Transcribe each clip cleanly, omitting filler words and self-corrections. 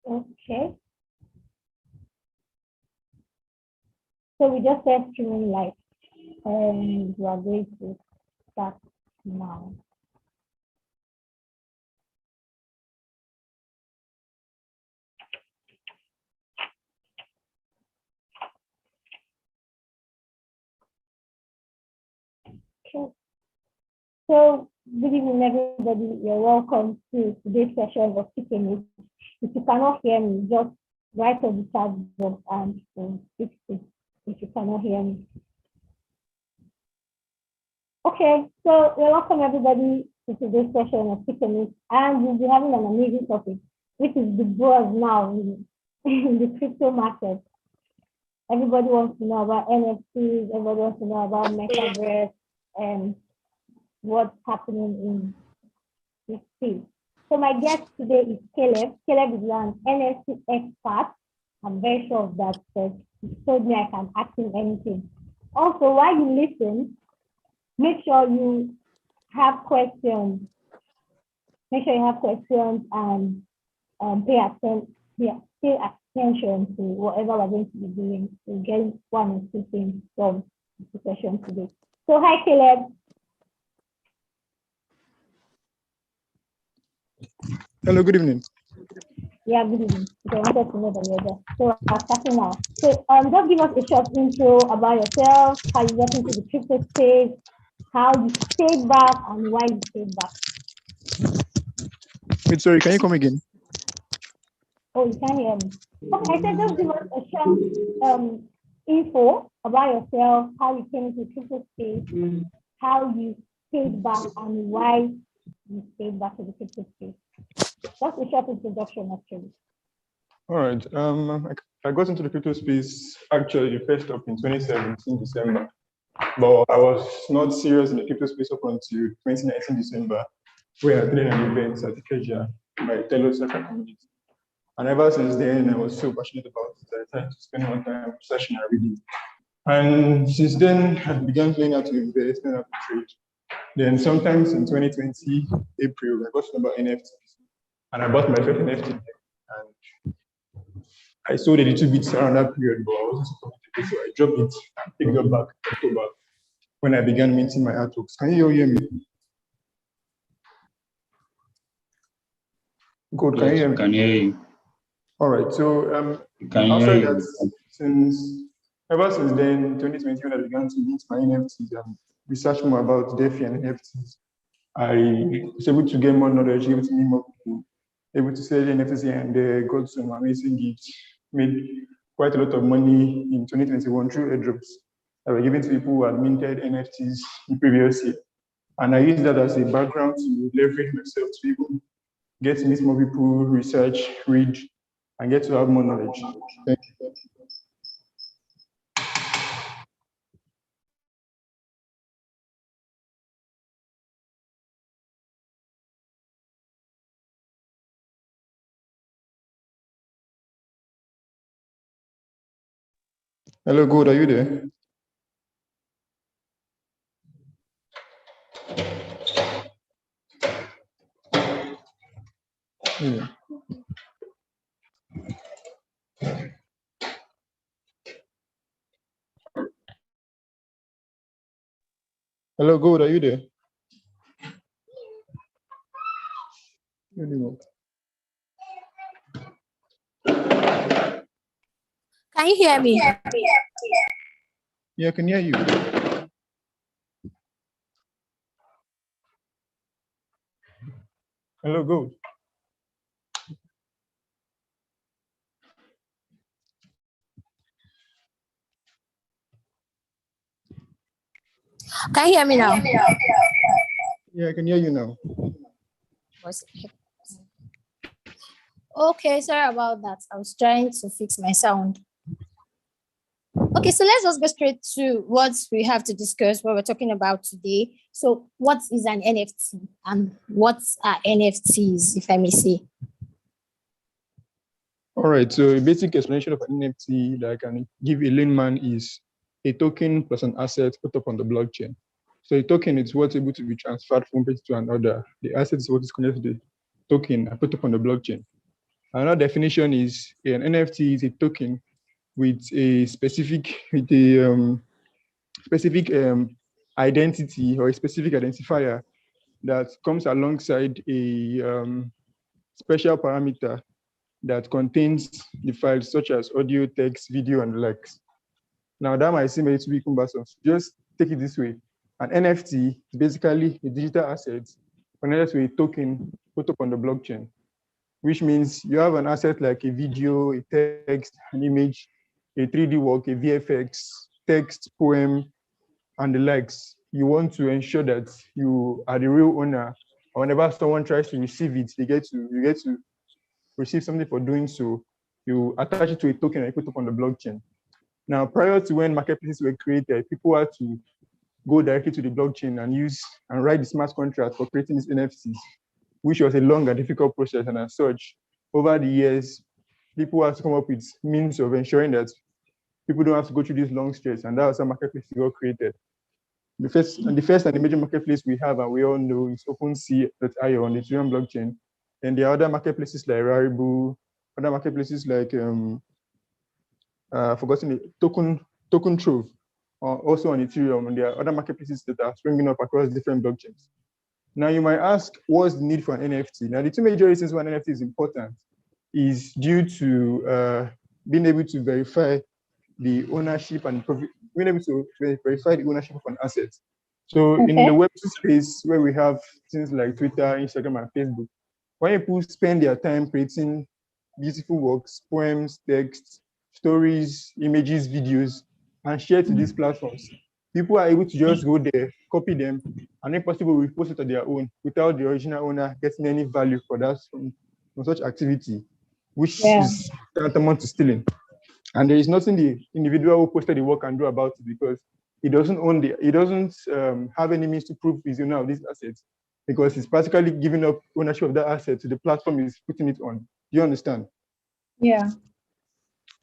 Okay. So we just said streaming live, and we are going to start now. Okay. So good evening, everybody. You're welcome to today's session of Chicken. If you cannot hear me, just write on the chat box and fix it if you cannot hear me. Okay, so you're welcome everybody to today's session of Chicken, and we'll be having an amazing topic, which is the buzz now in the crypto market. Everybody wants to know about NFCs, everybody wants to know about Metaverse and what's happening in this field. So my guest today is Caleb. Caleb is an NFC expert. I'm very sure of that, because he told me I can ask him anything. Also, while you listen, make sure you have questions. Make sure you have questions and pay attention to whatever we're going to be doing to get one or two things from the session today. So hi, Caleb. Hello, good evening. Yeah, good evening. So I wanted to know that you're there. So I'm starting now. So just give us a short intro about yourself, how you got into the crypto space, how you stayed back, and why you stayed back. Wait, sorry, can you come again? Oh, you can't hear me. Okay, I said just give us a short info about yourself, how you came into the crypto space, how you stayed back, and why you stayed back to the crypto space. That's a short introduction, actually. All right. I got into the crypto space actually first up in 2017 December, but I was not serious in the crypto space up until 2019 December, where I attended an event at the Keja by Taylor community. And ever since then, I was so passionate about it. I tried to spend more time researching and reading. And since then, I began learning how to invest, learning how to trade. Then sometimes in 2020 April, I got to know about NFTs. And I bought my first NFT, and I sold a little bit around that period, but I wasn't so comfortable, so I dropped it and picked it up back in October when I began minting my artworks. Can you hear me? Good, can you hear me? Can hear you. All right, so after that, ever since then, 2020, when I began to mint my NFTs and research more about DeFi and NFTs, I was able to get more knowledge, able to meet more people, able to sell NFTs, and got some amazing gifts, made quite a lot of money in 2021 through airdrops that were given to people who had minted NFTs the previous year. And I used that as a background to leverage myself to even get to meet more people, research, read, and get to have more knowledge. Thank you. Hello, good, are you there? Yeah. Hello, good, are you there? Can you hear me? Yeah, I can hear you. Hello, good. Can you hear me now? Yeah, I can hear you now. Okay, sorry about that. I was trying to fix my sound. Okay, so let's just go straight to what we have to discuss, what we're talking about today. So what is an NFT and what are NFTs, if I may say? All right, so a basic explanation of an NFT that I can give a layman is a token plus an asset put up on the blockchain. So a token is what's able to be transferred from one place to another. The asset is what is connected to the token and put up on the blockchain. Another definition is an NFT is a token with a specific identity or a specific identifier that comes alongside a special parameter that contains the files such as audio, text, video, and the likes. Now that might seem a little bit cumbersome. Just take it this way. An NFT is basically a digital asset connected to a token put up on the blockchain, which means you have an asset like a video, a text, an image, a 3D work, a VFX, text, poem, and the likes. You want to ensure that you are the real owner. Or whenever someone tries to receive it, you get to receive something for doing so. You attach it to a token and you put it up on the blockchain. Now, prior to when marketplaces were created, people had to go directly to the blockchain and write the smart contract for creating these NFTs, which was a long and difficult process. And as such, over the years, people had to come up with means of ensuring that people don't have to go through this long stretch. And that was how marketplaces got created. The first and the major marketplace we have, and we all know, is OpenSea.io on the Ethereum blockchain. And there are other marketplaces like Rarible, other marketplaces like forgotten the Token Trove, also on Ethereum, and there are other marketplaces that are springing up across different blockchains. Now you might ask, what's the need for an NFT? Now the two major reasons why an NFT is important is due to being able to verify the ownership and being able to verify the ownership of an asset. So in the Web2 space, where we have things like Twitter, Instagram, and Facebook, when people spend their time creating beautiful works, poems, texts, stories, images, videos, and share to these platforms, people are able to just go there, copy them, and if possible, repost it on their own without the original owner getting any value for that from such activity, which is tantamount to stealing. And there is nothing the individual who posted the work can do about it, because he doesn't have any means to prove he's owner of these assets, because he's practically giving up ownership of that asset to the platform he's putting it on. Do you understand? Yeah.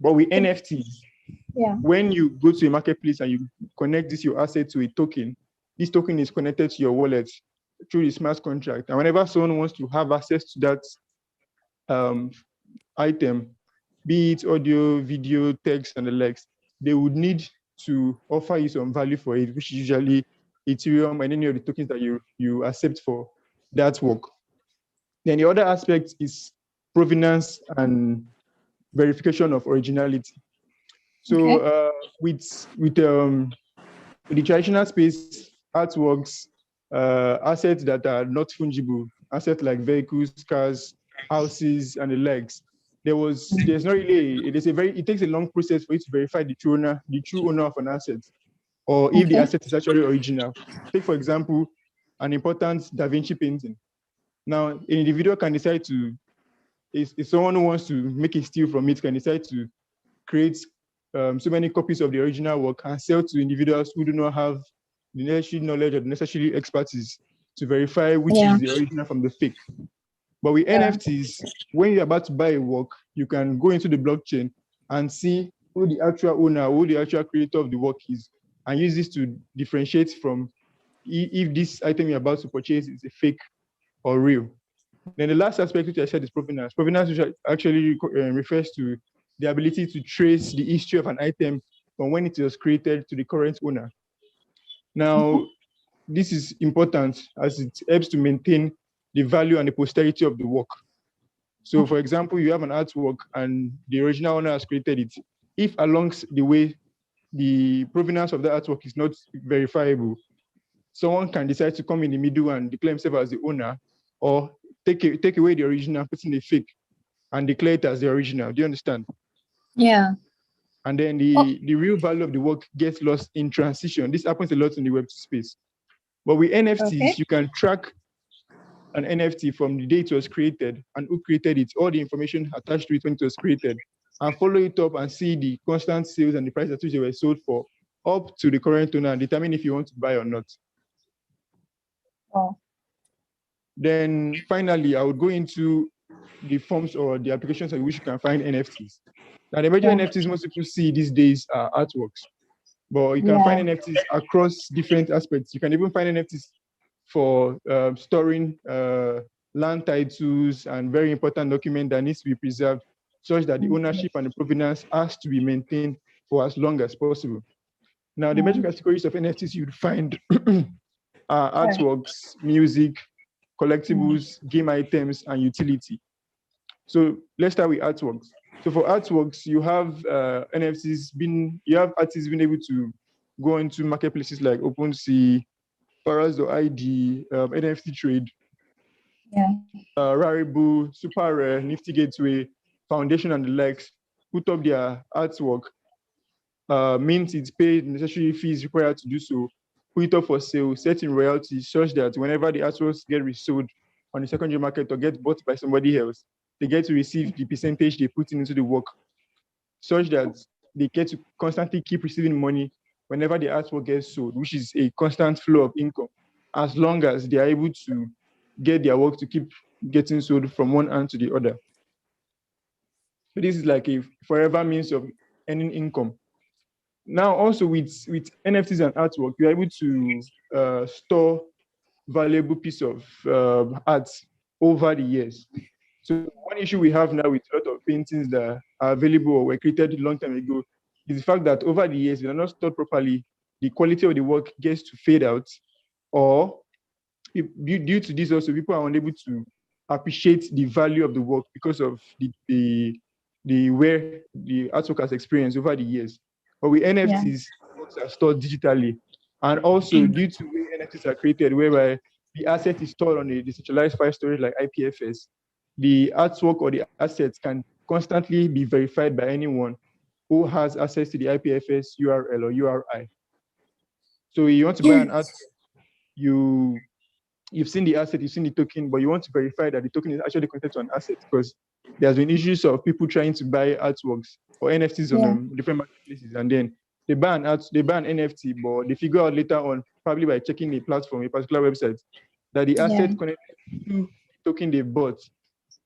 But with NFTs, Yeah. when you go to a marketplace and you connect your asset to a token, this token is connected to your wallet through the smart contract. And whenever someone wants to have access to that item, be it audio, video, text, and the likes, they would need to offer you some value for it, which is usually Ethereum and any of the tokens that you accept for that work. Then the other aspect is provenance and verification of originality. So with the traditional space, artworks, assets that are not fungible, assets like vehicles, cars, houses, and the likes, it takes a long process for you to verify the true owner of an asset, or if the asset is actually original. Take, for example, an important Da Vinci painting. Now, an individual can decide to, if someone who wants to make a steal from it, can decide to create so many copies of the original work and sell to individuals who do not have the necessary knowledge or the necessary expertise to verify which is the original from the fake. But with NFTs, when you're about to buy a work, you can go into the blockchain and see who the actual owner, who the actual creator of the work is, and use this to differentiate from if this item you're about to purchase is a fake or real. Then the last aspect which I said is provenance. Provenance, which actually refers to the ability to trace the history of an item from when it was created to the current owner. Now, this is important as it helps to maintain the value and the posterity of the work. So, for example, you have an artwork and the original owner has created it. If along the way, the provenance of the artwork is not verifiable, someone can decide to come in the middle and declare himself as the owner, or take away the original, put in the fake, and declare it as the original. Do you understand? Yeah. And then the real value of the work gets lost in transition. This happens a lot in the Web2 space. But with NFTs, you can track an NFT from the day it was created and who created it, all the information attached to it when it was created, and follow it up and see the constant sales and the price at which they were sold for up to the current owner and determine if you want to buy or not. Oh. Then finally, I would go into the forms or the applications in which you can find NFTs. Now, the major NFTs most people see these days are artworks, but you can find NFTs across different aspects. You can even find NFTs for storing land titles, and very important document that needs to be preserved, such that the ownership and the provenance has to be maintained for as long as possible. Now, the major categories of NFTs you'd find are artworks, music, collectibles, game items, and utility. So let's start with artworks. So for artworks, you have you have artists being able to go into marketplaces like OpenSea, Paras.id, NFT Trade, Rarible, Super Rare, Nifty Gateway, Foundation, and the likes, put up their artwork, means it's paid necessary fees required to do so, put it up for sale, setting royalties such that whenever the artworks get resold on the secondary market or get bought by somebody else, they get to receive the percentage they put into the work, such that they get to constantly keep receiving money whenever the artwork gets sold, which is a constant flow of income, as long as they are able to get their work to keep getting sold from one hand to the other. So this is like a forever means of earning income. Now, also with NFTs and artwork, you're able to store valuable piece of art over the years. So one issue we have now with a lot of paintings that are available or were created a long time ago is the fact that over the years, if they're not stored properly, the quality of the work gets to fade out, or due to this also, people are unable to appreciate the value of the work because of the where the artwork has experienced over the years. But with NFTs, works are stored digitally. And also due to where NFTs are created, whereby the asset is stored on a decentralized file storage like IPFS, the artwork or the assets can constantly be verified by anyone who has access to the IPFS URL or URI. So you want to buy an asset, you've seen the asset, you've seen the token, but you want to verify that the token is actually connected to an asset, because there's been issues of people trying to buy artworks or NFTs on different marketplaces, and then they buy an NFT, but they figure out later on, probably by checking a platform, a particular website, that the asset connected to the token they bought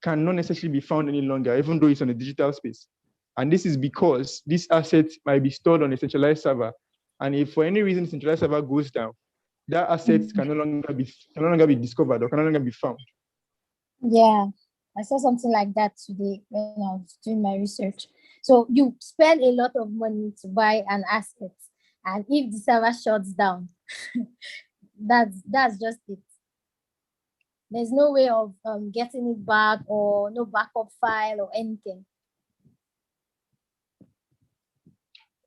cannot necessarily be found any longer, even though it's on a digital space. And this is because this asset might be stored on a centralized server, and if for any reason the centralized server goes down, that asset can no longer be discovered or can no longer be found. Yeah, I saw something like that today when I was doing my research. So you spend a lot of money to buy an asset, and if the server shuts down, that's just it. There's no way of getting it back, or no backup file or anything.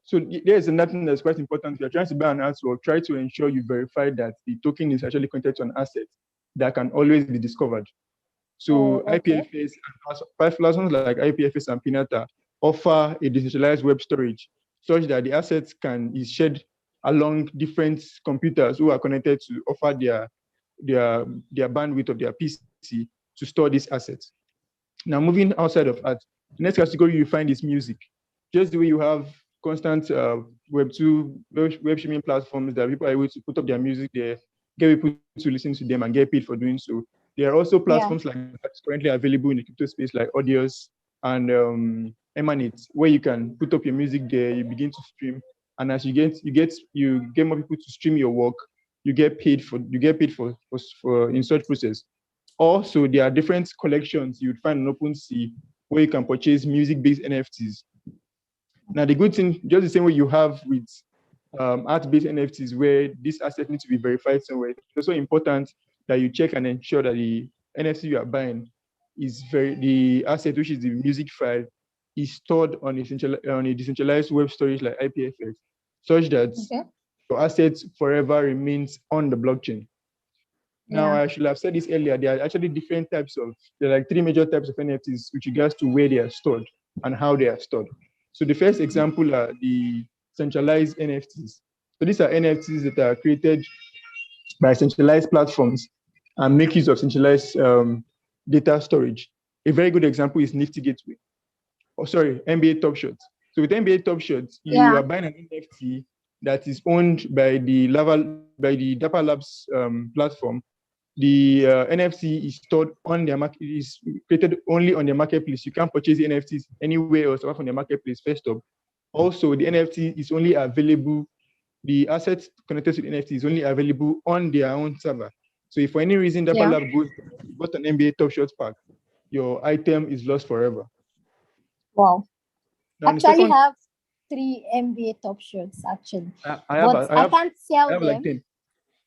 So there's another thing that's quite important. If you're trying to buy an artwork, try to ensure you verify that the token is actually connected to an asset that can always be discovered. So IPFS and platforms like IPFS and Pinata offer a decentralized web storage such that the assets is shared along different computers who are connected to offer their bandwidth of their PC to store these assets. Now, moving outside of art, the next category you find is music. Just the way you have constant Web2 web streaming platforms that people are able to put up their music there, get people to listen to them and get paid for doing so. There are also platforms like that's currently available in the crypto space, like Audios and Emanate, where you can put up your music there, you begin to stream, and as you get more people to stream your work, you get paid for in such process. Also, there are different collections you'd find on OpenSea where you can purchase music-based NFTs. Now, the good thing, just the same way you have with art-based NFTs, where this asset needs to be verified somewhere, it's also important that you check and ensure that the NFT you are buying is the asset, which is the music file, is stored on a decentralized web storage like IPFS, such that your asset forever remains on the blockchain. Now, I should have said this earlier. There are actually there are like three major types of NFTs with regards to where they are stored and how they are stored. So the first example are the centralized NFTs. So these are NFTs that are created by centralized platforms and make use of centralized data storage. A very good example is Nifty Gateway. NBA Top Shot. So with NBA Top Shot, you are buying an NFT that is owned by the Dapper Labs platform. The NFC is stored on their market, is created only on their marketplace. You can't purchase the NFTs anywhere else apart from their marketplace, first up. Also, the NFT is only available, the assets connected to the NFT is only available on their own server. So if for any reason that Yeah. lab goes, you got an NBA Top Shot pack, your item is lost forever. Wow. Now the Actually second, have 3 NBA top shots actually. I have, But I I have, can't I sell have like them. 10.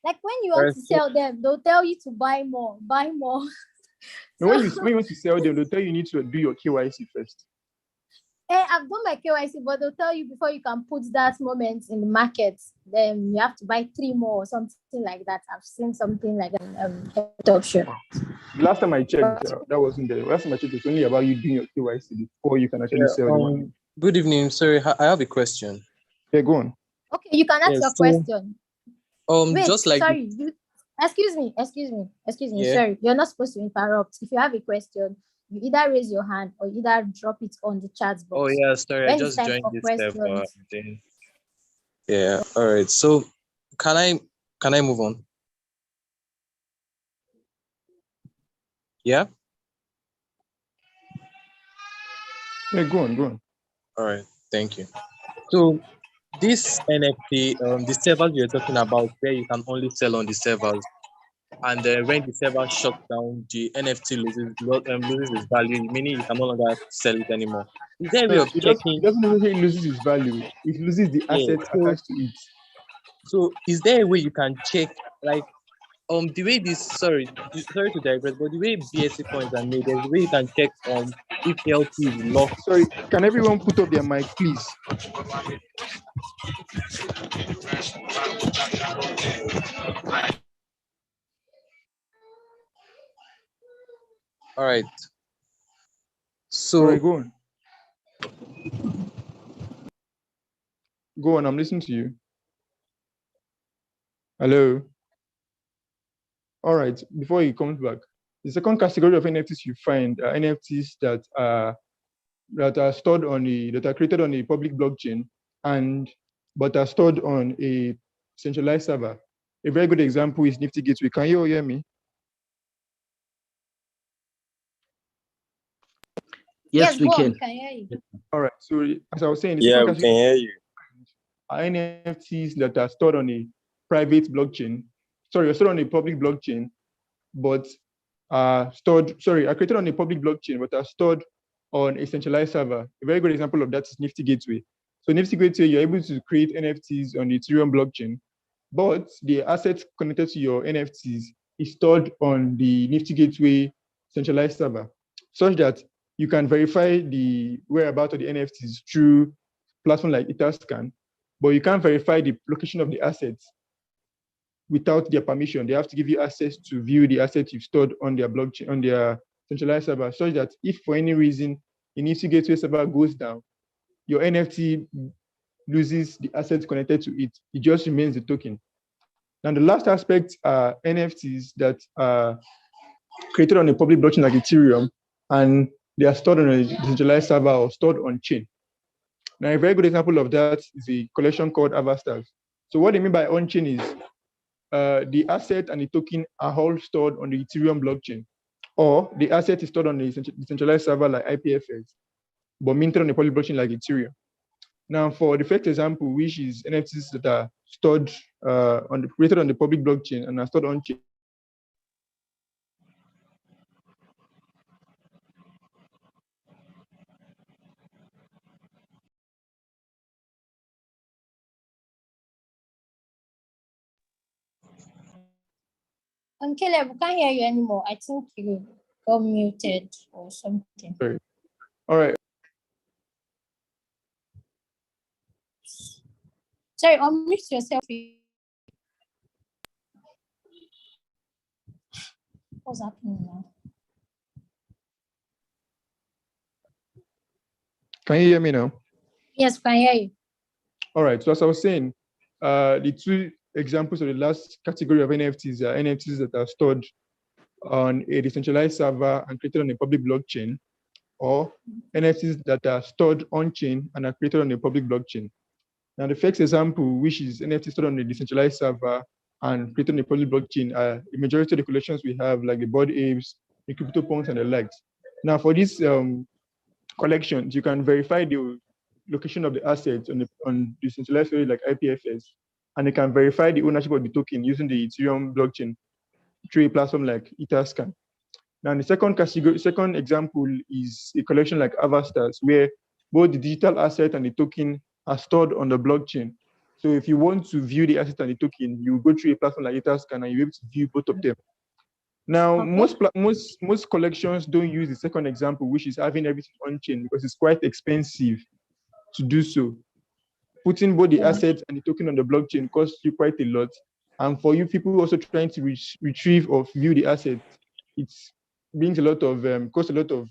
Like when you want Alright, to so- sell them, they'll tell you to buy more, buy more. Now when you want to sell them, they'll tell you need to do your KYC first. I've done my KYC, but they'll tell you before you can put that moment in the market, then you have to buy 3 more or something like that. I've seen something like that top shot. The last time I checked, that wasn't there. Last time I checked, it's only about you doing your KYC before you can actually sell the one. Good evening. Sorry, I have a question. Yeah, go on. Okay, you can ask Yes, your so, question. Wait, just like sorry. Excuse me. Yeah. Sorry, you're not supposed to interrupt. If you have a question, you either raise your hand or either drop it on the chat box. Oh yeah, sorry, I When it's just time joined for this questions. then. Yeah, all right. So can I move on? Yeah? Yeah, go on. All right, thank you. So this NFT, the servers you're talking about where you can only sell on the servers, and when the server shuts down, the NFT loses its value, meaning you can no longer sell it anymore. Is there a way of It checking? doesn't necessarily loses its value. It loses the Yeah. assets attached to it. So is there a way you can check, like, the way this, sorry to digress, but the way BSC coins are made, there's a way you can check if LP is locked. Sorry, can everyone put up their mic, please? All right. So Sorry, go on. Go on, I'm listening to you. Hello. All right, before he comes back, the second category of NFTs you find are NFTs that are stored on that are created on a public blockchain but are stored on a centralized server. A very good example is Nifty Gateway. Can you all hear me? Yes, we go on, can. we can hear you. All right. So as I was saying, the Yeah, second we can hear you. are NFTs that are stored on a private blockchain. Sorry, are stored on a public blockchain, but are created on a public blockchain, but are stored on a centralized server. A very good example of that is Nifty Gateway. So Nifty Gateway, you're able to create NFTs on the Ethereum blockchain, but the assets connected to your NFTs is stored on the Nifty Gateway centralized server, such that you can verify the whereabouts of the NFTs through platform like Etherscan, but you can't verify the location of the assets without their permission. They have to give you access to view the assets you've stored on their blockchain, on their centralized server, such that if for any reason the Nifty Gateway server goes down, your NFT loses the assets connected to it. It just remains the token. And the last aspect are NFTs that are created on a public blockchain like Ethereum, and they are stored on a decentralized server or stored on chain. Now, a very good example of that is a collection called Avastars. So what they mean by on-chain is the asset and the token are all stored on the Ethereum blockchain, or the asset is stored on a decentralized server like IPFS, but minted on a public blockchain like Ethereum. Now, for the first example, which is NFTs that are stored created on the public blockchain and are stored on chain. Caleb, we can't hear you anymore. I think you got muted or something. Sorry. All right. Sorry, unmute yourself. What's happening now? Can you hear me now? Yes, we can hear you. All right. So as I was saying, the two examples of the last category of NFTs are NFTs that are stored on a decentralized server and created on a public blockchain, or NFTs that are stored on-chain and are created on a public blockchain. Now, the first example, which is NFT stored on a decentralized server and created on a public blockchain, are the majority of the collections we have, like the Bored Apes, the CryptoPunks, and the likes. Now, for these collections, you can verify the location of the assets on the decentralized server like IPFS, and you can verify the ownership of the token using the Ethereum blockchain. through a platform like Etherscan. Now, the second example is a collection like Avastars, where both the digital asset and the token are stored on the blockchain. So if you want to view the asset and the token, you go through a platform like Etherscan and you're able to view both of them. Now, most collections don't use the second example, which is having everything on chain, because it's quite expensive to do so. Putting both the assets and the token on the blockchain costs you quite a lot. And for you people also trying to retrieve or view the assets, it brings a lot of costs a lot of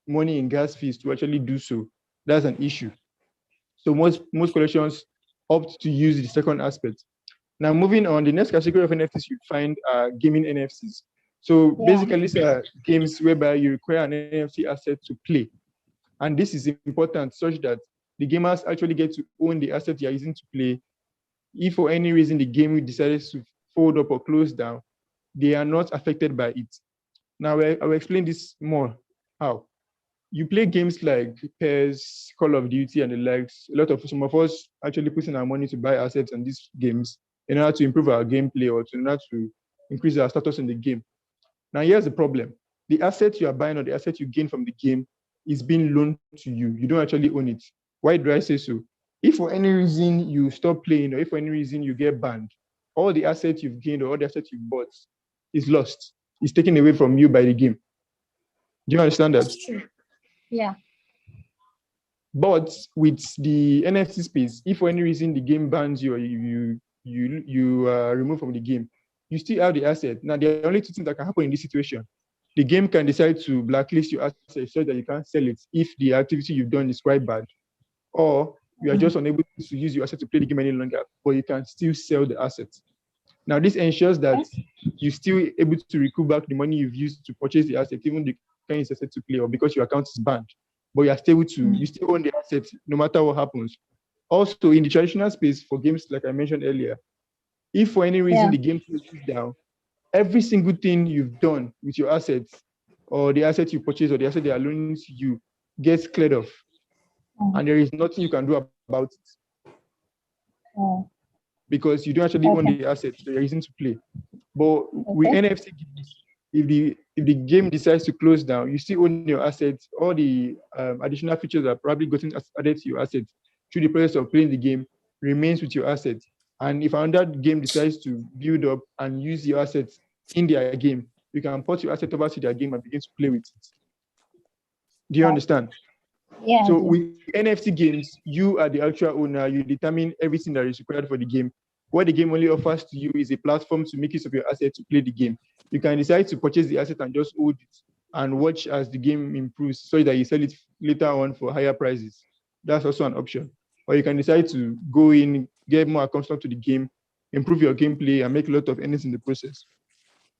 money in gas fees to actually do so. That's an issue. So most collections opt to use the second aspect. Now, moving on, the next category of NFTs you find are gaming NFCs. So basically, these are games whereby you require an NFT asset to play. And this is important such that the gamers actually get to own the asset you're using to play. If for any reason the game decides to fold up or close down, they are not affected by it. Now, I will explain this more. How? You play games like PES, Call of Duty, and the likes. Some of us actually putting our money to buy assets on these games in order to improve our gameplay or in order to increase our status in the game. Now, here's the problem. The asset you are buying or the asset you gain from the game is being loaned to you. You don't actually own it. Why do I say so? If for any reason you stop playing or if for any reason you get banned, all the assets you've gained or all the assets you've bought is lost. It's taken away from you by the game. Do you understand that? That's true. Yeah. But with the NFT space, if for any reason the game bans you or you remove from the game, you still have the asset. Now, there are only two things that can happen in this situation. The game can decide to blacklist your asset so that you can't sell it if the activity you've done is quite bad, or you are just unable to use your asset to play the game any longer, but you can still sell the asset. Now, this ensures that you're still able to recoup back the money you've used to purchase the asset, even the kind of asset to play, or because your account is banned, but you are still able to, you still own the asset no matter what happens. Also, in the traditional space for games, like I mentioned earlier, if for any reason the game closes down, every single thing you've done with your assets or the asset you purchase or the asset they are loaning to you gets cleared off. And there is nothing you can do about it. Because you don't actually own the assets that you're using to play. But with NFT games, if the game decides to close down, you still own your assets. All the additional features that are probably gotten added to your assets through the process of playing the game remains with your assets. And if another game decides to build up and use your assets in their game, you can port your asset over to their game and begin to play with it. Do you understand? Yeah. So with NFT games, you are the actual owner. You determine everything that is required for the game. What the game only offers to you is a platform to make use of your asset to play the game. You can decide to purchase the asset and just hold it and watch as the game improves so that you sell it later on for higher prices. That's also an option. Or you can decide to go in, get more accustomed to the game, improve your gameplay, and make a lot of earnings in the process.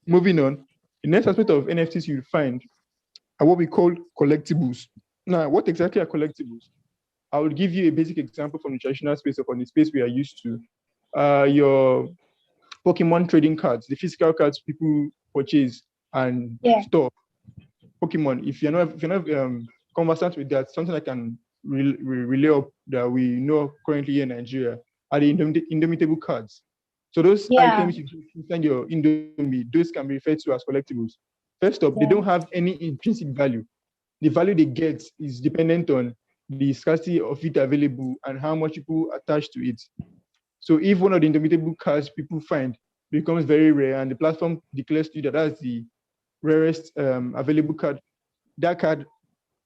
Moving on, the next aspect of NFTs you'll find are what we call collectibles. Now, what exactly are collectibles? I will give you a basic example from the traditional space or from the space we are used to. Your Pokemon trading cards, the physical cards people purchase and store. Pokemon, if you're not conversant with that, something I can relay up that we know currently here in Nigeria are the Indomitable cards. So those items you send your Indomie, those can be referred to as collectibles. First up, they don't have any intrinsic value. The value they get is dependent on the scarcity of it available and how much people attach to it. So if one of the Indomitable cards people find becomes very rare and the platform declares to you that that's the rarest available card, that card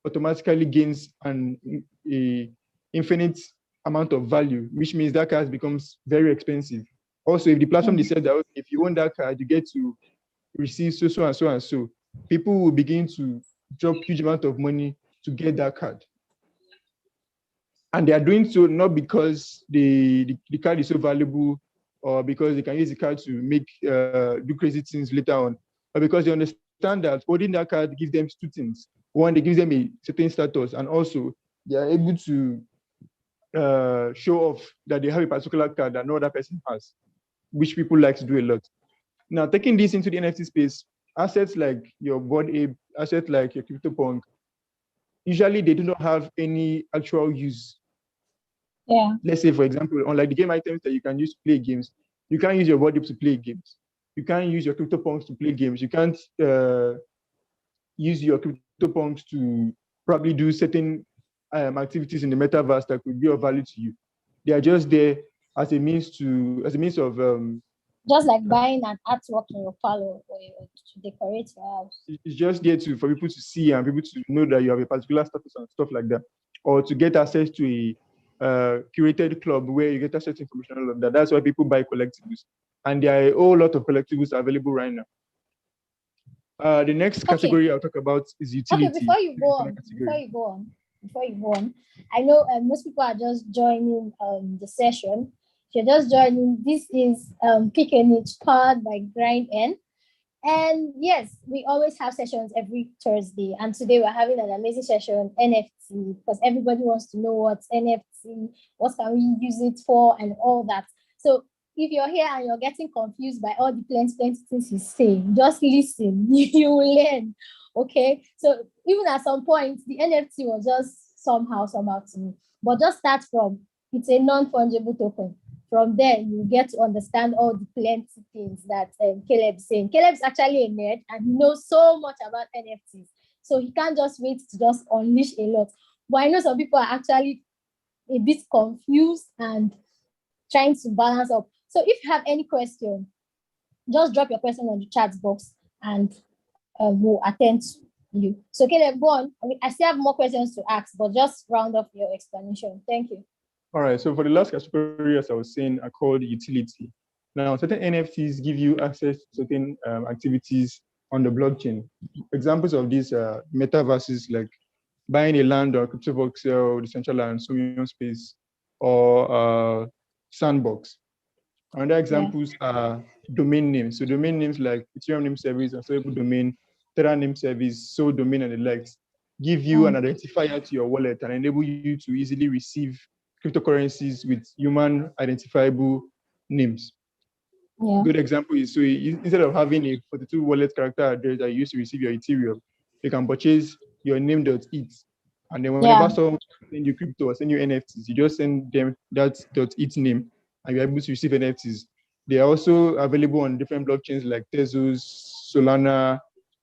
automatically gains an infinite amount of value, which means that card becomes very expensive. Also, if the platform decides that if you own that card, you get to receive so and so, people will begin to drop huge amount of money to get that card. And they are doing so not because the card is so valuable or because they can use the card to make do crazy things later on, but because they understand that holding that card gives them two things. One, they gives them a certain status, and also they are able to show off that they have a particular card that no other person has, which people like to do a lot. Now, taking this into the NFT space, assets like your Bored Ape, assets like your CryptoPunk, usually they do not have any actual use. Let's say, for example, unlike the game items that you can use to play games, you can't use your Bored Ape to play games. You can't use your CryptoPunks to play games. You can't use your CryptoPunks to probably do certain activities in the metaverse that could be of value to you. They are just there as a means of just like buying an artwork in your parlor or to decorate your house. it's just there for people to see and people to know that you have a particular status and stuff like that, or to get access to a curated club where you get access to information all of that. That's why people buy collectibles, and there are a whole lot of collectibles available right now. The next category I'll talk about is utility. Okay, before you go on, I know most people are just joining the session. If you're just joining, this is Pick a Niche powered by GrindEarn. And yes, we always have sessions every Thursday. And today we're having an amazing session, NFT, because everybody wants to know what's NFT, what can we use it for, and all that. So if you're here and you're getting confused by all the plenty things he's saying, just listen, you will learn, okay? So even at some point, the NFT was just somehow to me. But just start from, it's a non-fungible token. From there, you get to understand all the plenty things that Caleb's saying. Caleb's actually a nerd and he knows so much about NFTs. So he can't just wait to just unleash a lot. But I know some people are actually a bit confused and trying to balance up. So if you have any question, just drop your question on the chat box and we'll attend to you. So Caleb, go on. I still have more questions to ask, but just round up your explanation. Thank you. All right, so for the last category, as I was saying, are called utility. Now, certain NFTs give you access to certain activities on the blockchain. Examples of these are metaverses, like buying a land or crypto voxel, Decentraland, Solana space, or Sandbox. Another examples are domain names. So domain names like Ethereum name service and Solable domain, Terra name service, Sol domain, and the likes give you an identifier to your wallet and enable you to easily receive cryptocurrencies with human identifiable names. Yeah. Good example is, so instead of having a 42 wallet character address that you use to receive your Ethereum, you can purchase your name.it. And then whenever someone send you crypto or send you NFTs, you just send them that .it name and you're able to receive NFTs. They are also available on different blockchains like Tezos, Solana,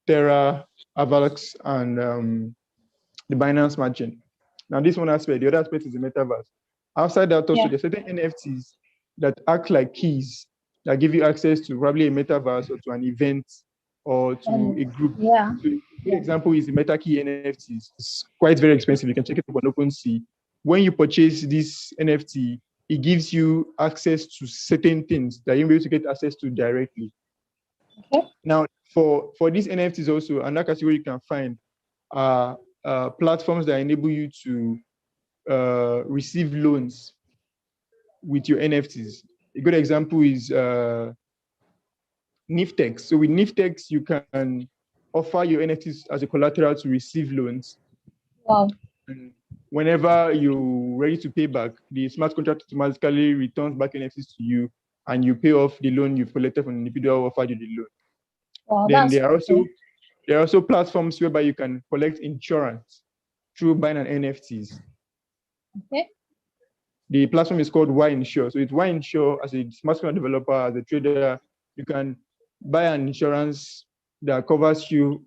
Terra, Avax, and the Binance Smart Chain. Now, this one aspect, the other aspect is the metaverse. Outside that, also, there's certain NFTs that act like keys that give you access to probably a metaverse or to an event or to a group. Yeah. So a good example is the MetaKey NFTs. It's quite very expensive. You can check it up on OpenSea. When you purchase this NFT, it gives you access to certain things that you'll be able to get access to directly. Okay. Now, for these NFTs also, another category you can find are platforms that enable you to receive loans with your NFTs. A good example is Niftex. So with Niftex, you can offer your NFTs as a collateral to receive loans. Wow. And whenever you're ready to pay back, the smart contract automatically returns back NFTs to you, and you pay off the loan you've collected from the individual who offered you the loan. Wow, Then there are also platforms whereby you can collect insurance through buying an NFTs. Okay. The platform is called Y-Insure. So it's Y-Insure as a smart contract developer, as a trader, you can buy an insurance that covers you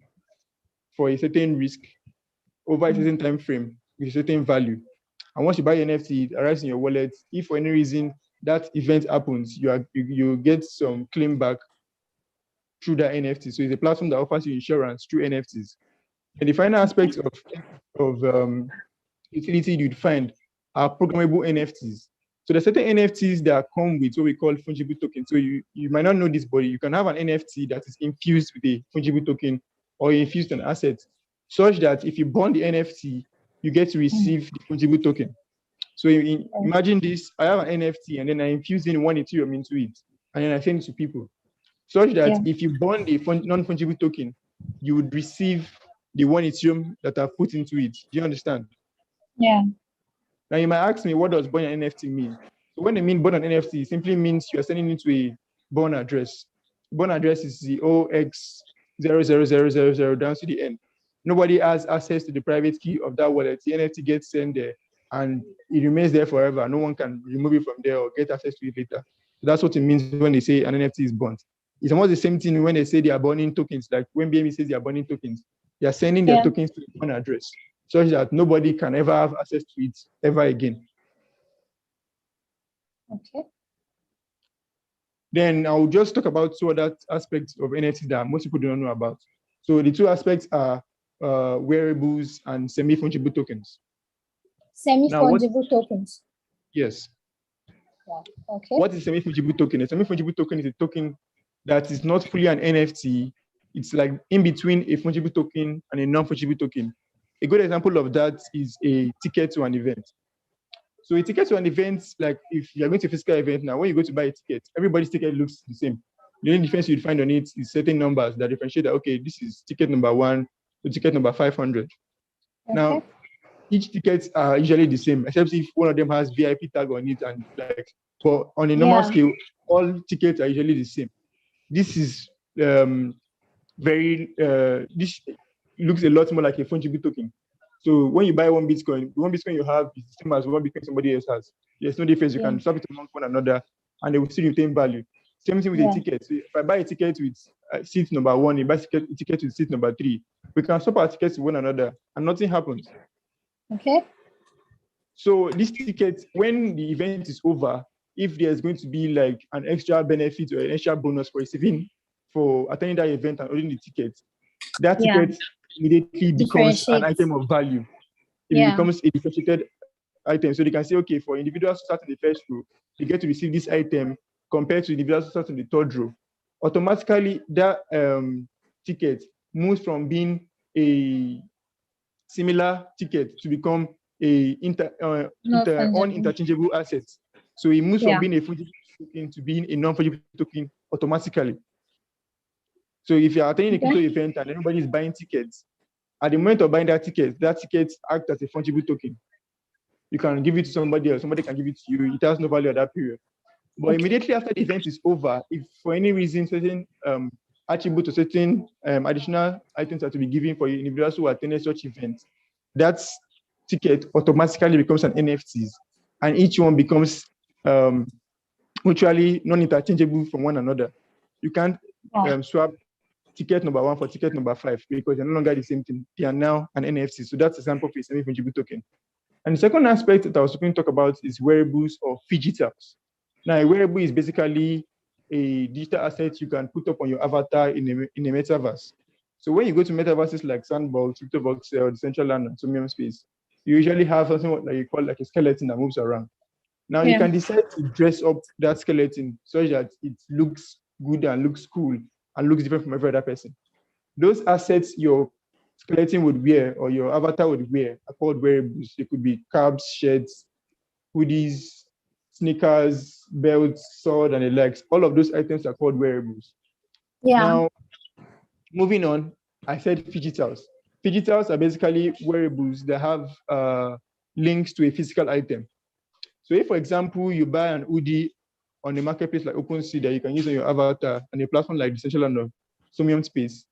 for a certain risk over a certain time frame with a certain value. And once you buy an NFT, it arrives in your wallet. If for any reason that event happens, you get some claim back through that NFT. So it's a platform that offers you insurance through NFTs. And the final aspect of utility you'd find are programmable NFTs. So there's certain NFTs that come with what we call fungible tokens. So you might not know this, but you can have an NFT that is infused with a fungible token or infused an asset, such that if you bond the NFT, you get to receive the fungible token. So imagine this: I have an NFT and then I infuse in one Ethereum into it, and then I send it to people, such that if you bond the non-fungible token, you would receive the one Ethereum that I've put into it. Do you understand? Yeah. Now you might ask me, what does bond an NFT mean? So when they mean bond an NFT, it simply means you are sending it to a bond address. Bond address is the 0x00000 down to the end. Nobody has access to the private key of that wallet. The NFT gets sent there and it remains there forever. No one can remove it from there or get access to it later. So that's what it means when they say an NFT is bond. It's almost the same thing when they say they are burning tokens. Like when BME says they are burning tokens, they are sending their tokens to one address such that nobody can ever have access to it ever again. Okay. Then I'll just talk about two other aspects of NFT that most people don't know about. So the two aspects are wearables and semi-fungible tokens. Semi-fungible tokens. Yes. Wow. Okay. What is a semi-fungible token? A semi-fungible token is a token that is not fully an NFT. It's like in between a fungible token and a non-fungible token. A good example of that is a ticket to an event. So a ticket to an event, like if you're going to a physical event now, when you go to buy a ticket, everybody's ticket looks the same. The only difference you'd find on it is certain numbers that differentiate that, okay, this is ticket number 1 to ticket number 500. Okay. Now, each tickets are usually the same, except if one of them has VIP tag on it, and like, but on a normal scale, all tickets are usually the same. This is this looks a lot more like a fungible token. So when you buy one Bitcoin you have is the same as one Bitcoin somebody else has. There's no difference. You can swap it among one another, and they will still retain value. Same thing with a ticket. So if I buy a ticket with seat number 1, you buy a ticket with seat number 3, we can swap our tickets with one another, and nothing happens. Okay. So this ticket, when the event is over, if there's going to be like an extra benefit or an extra bonus for attending that event and ordering the ticket, that ticket immediately becomes an item of value. It becomes a differentiated item. So they can say, okay, for individuals who start in the first row, they get to receive this item compared to individuals who start in the third row. Automatically, that ticket moves from being a similar ticket to become a uninterchangeable asset. So it moves from being a fungible token to being a non-fungible token automatically. So if you're attending a crypto event and everybody is buying tickets, at the moment of buying that ticket acts as a fungible token. You can give it to somebody else, somebody can give it to you. It has no value at that period. But immediately after the event is over, if for any reason certain attributes or certain additional items are to be given for individuals who attended such events, that ticket automatically becomes an NFTs, and each one becomes mutually non-interchangeable from one another. You can't swap ticket number 1 for ticket number 5 because they're no longer the same thing. They are now an NFT. So that's an example of a semi-fungible token. And the second aspect that I was going to talk about is wearables or digitals. Now, a wearable is basically a digital asset you can put up on your avatar in a metaverse. So when you go to metaverses like Sandbox, CryptoVoxel, Decentraland, and Sumium Space, you usually have something that you call like a skeleton that moves around. Now you can decide to dress up that skeleton so that it looks good and looks cool and looks different from every other person. Those assets your skeleton would wear or your avatar would wear are called wearables. They could be caps, shirts, hoodies, sneakers, belts, sword, and the likes. All of those items are called wearables. Now, moving on, I said digitals. Digitals are basically wearables that have links to a physical item. So if, for example, you buy an hoodie on a marketplace like OpenSea that you can use on your avatar and a platform like Decentraland or Sumium Space,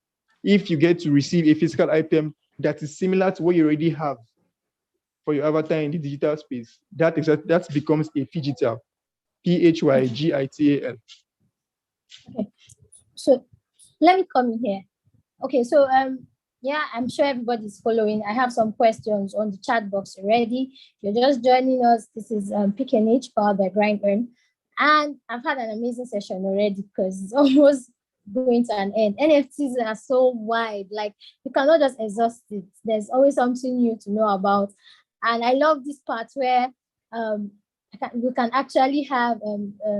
if you get to receive a physical item that is similar to what you already have for your avatar in the digital space, that becomes a phygital, PHYGITAL. Okay, so let me come in here. Okay, so I'm sure everybody's following. I have some questions on the chat box already. If you're just joining us, this is Pick and H powered by GrindEarn. And I've had an amazing session already because it's almost going to an end. NFTs are so wide, like you cannot just exhaust it. There's always something new to know about. And I love this part where we can actually have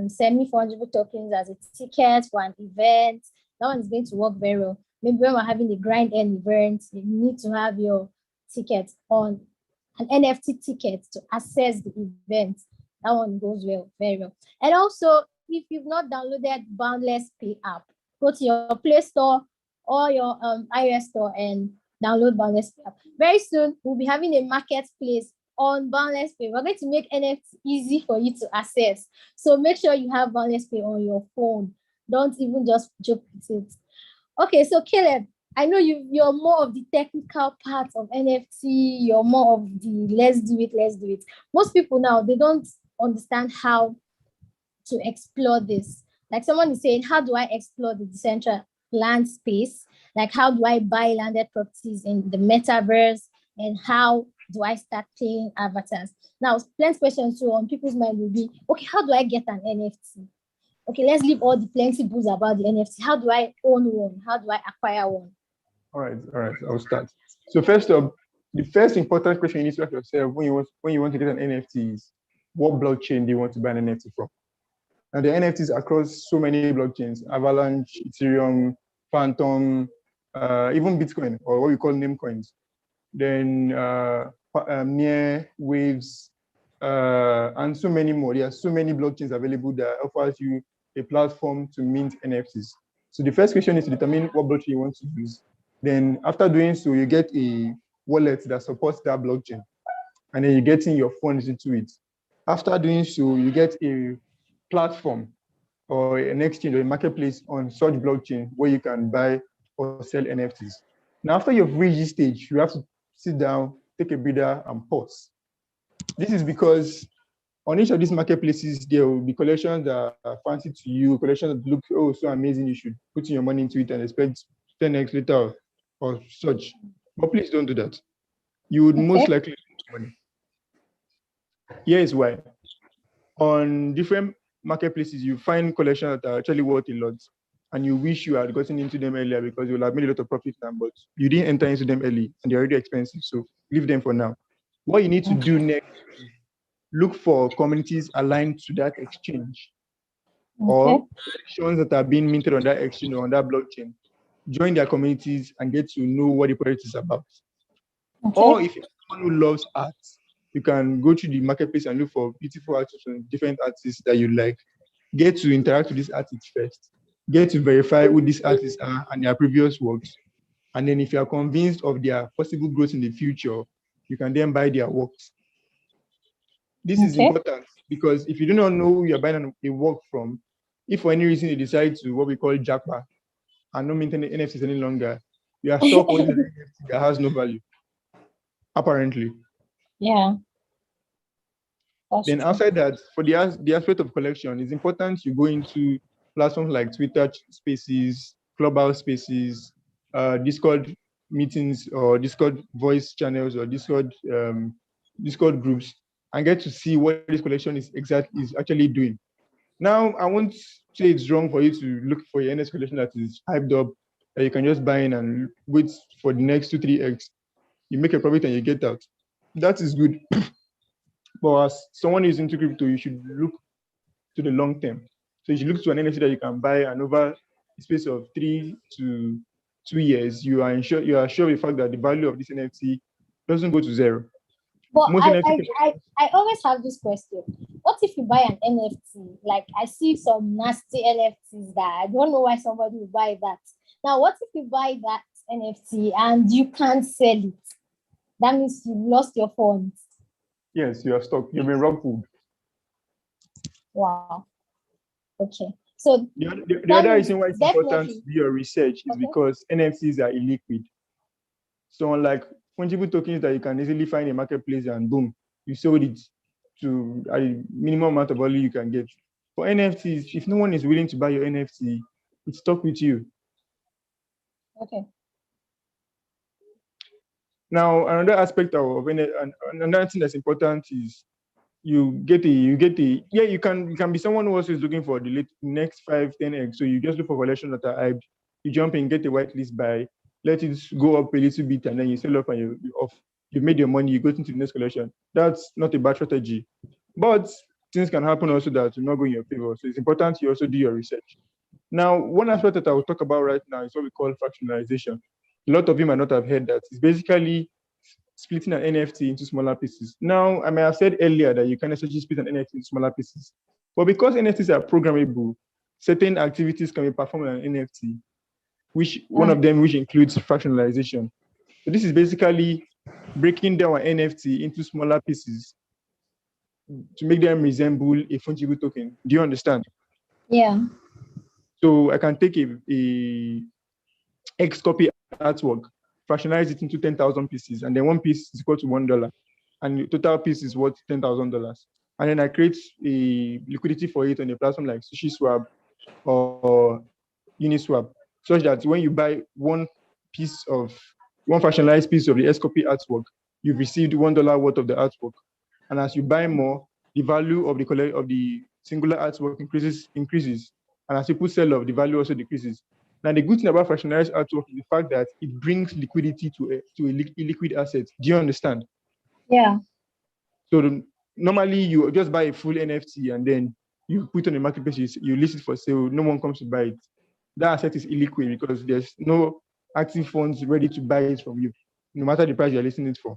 semi-fungible tokens as a ticket for an event. That one is going to work very well. Maybe when we're having a GrindEarn event, you need to have your ticket on an NFT ticket to access the event. That one goes well, very well. And also, if you've not downloaded Boundless Pay app, go to your Play Store or your iOS store and download Boundless Pay app. Very soon, we'll be having a marketplace on Boundless Pay. We're going to make NFT easy for you to access. So make sure you have Boundless Pay on your phone. Don't even just joke with it. Okay, so Caleb, I know you're more of the technical part of NFT. You're more of the let's do it. Most people now, they don't understand how to explore this. Like someone is saying, how do I explore the decentralized land space? Like how do I buy landed properties in the metaverse? And how do I start paying avatars? Now, plenty questions too on people's mind will be, okay, how do I get an NFT? Okay, let's leave all the plenty books about the NFT. How do I own one? How do I acquire one? All right, I'll start. So first up, the first important question you need to ask yourself when you want to get an NFT is, what blockchain do you want to buy an NFT from? And the NFTs across so many blockchains: Avalanche, Ethereum, Phantom, even Bitcoin, or what we call name coins. Then Near, Waves, and so many more. There are so many blockchains available that offers you a platform to mint NFTs. So the first question is to determine what blockchain you want to use. Then after doing so, you get a wallet that supports that blockchain, and then you get in your funds into it. After doing so, you get a platform or an exchange or a marketplace on such blockchain where you can buy or sell NFTs. Now, after you've reached this stage, you have to sit down, take a breather, and pause. This is because on each of these marketplaces, there will be collections that are fancy to you, collections that look, oh, so amazing, you should put your money into it and expect 10x later or such. But please don't do that. You would most likely lose money. Here is why. On different marketplaces, you find collections that are actually worth a lot, and you wish you had gotten into them earlier because you will have made a lot of profit now, but you didn't enter into them early and they're already expensive. So leave them for now. What you need to do next is look for communities aligned to that exchange or collections that are being minted on that exchange or on that blockchain. Join their communities and get to know what the project is about. Or if you're someone who loves art, you can go to the marketplace and look for beautiful artists from different artists that you like. Get to interact with these artists first. Get to verify who these artists are and their previous works. And then if you are convinced of their possible growth in the future, you can then buy their works. This is important because if you do not know who you're buying a work from, if for any reason you decide to what we call jackpot and not maintain the NFTs any longer, you are stuck with an NFT that has no value, apparently. Yeah. Then outside that, for the aspect of collection, it's important you go into platforms like Twitter Spaces, Clubhouse Spaces, Discord meetings, or Discord voice channels, or Discord groups, and get to see what this collection is actually doing. Now, I won't say it's wrong for you to look for your NS collection that is hyped up, that you can just buy in and wait for the next 2-3x. You make a profit and you get out. That is good. But as someone who is into crypto, you should look to the long term. So you should look to an NFT that you can buy, and over a space of 3 to 2 years, you are sure of the fact that the value of this NFT doesn't go to zero. But I always have this question. What if you buy an NFT? Like I see some nasty NFTs that I don't know why somebody will buy that. Now, what if you buy that NFT and you can't sell it? That means you've lost your funds. Yes, you are stuck. You've been ruffled. Wow. Okay. So the other reason why it's important to do your research is because NFTs are illiquid. So unlike fungible tokens that you can easily find in a marketplace and boom, you sold it to a minimum amount of value you can get. For NFTs, if no one is willing to buy your NFT, it's stuck with you. Okay. Now, another aspect of another thing that's important is you can be someone who also is looking for the next 5-10x. So you just look for collections that are hyped, you jump in, get a whitelist buy, let it go up a little bit, and then you sell off and you're off. You've made your money, you go into the next collection. That's not a bad strategy. But things can happen also that will not go in your favor. So it's important you also do your research. Now, one aspect that I will talk about right now is what we call fractionalization. A lot of you might not have heard that. It's basically splitting an NFT into smaller pieces. Now, I may have said earlier that you can essentially split an NFT into smaller pieces. But because NFTs are programmable, certain activities can be performed on an NFT, one of them includes fractionalization. So this is basically breaking down an NFT into smaller pieces to make them resemble a fungible token. Do you understand? Yeah. So I can take a X copy artwork, fractionalize it into 10,000 pieces, and then one piece is equal to $1, and the total piece is worth $10,000. And then I create a liquidity for it on a platform like SushiSwap, or Uniswap, such that when you buy one fractionalized piece of the S-copy artwork, you've received $1 worth of the artwork. And as you buy more, the value of the singular artwork increases. And as people sell off, the value also decreases. Now, the good thing about fractionalized artwork is the fact that it brings liquidity to a illiquid asset. Do you understand? Yeah. So normally you just buy a full NFT and then you put it on the marketplace, you list it for sale, no one comes to buy it. That asset is illiquid because there's no active funds ready to buy it from you, no matter the price you're listing it for.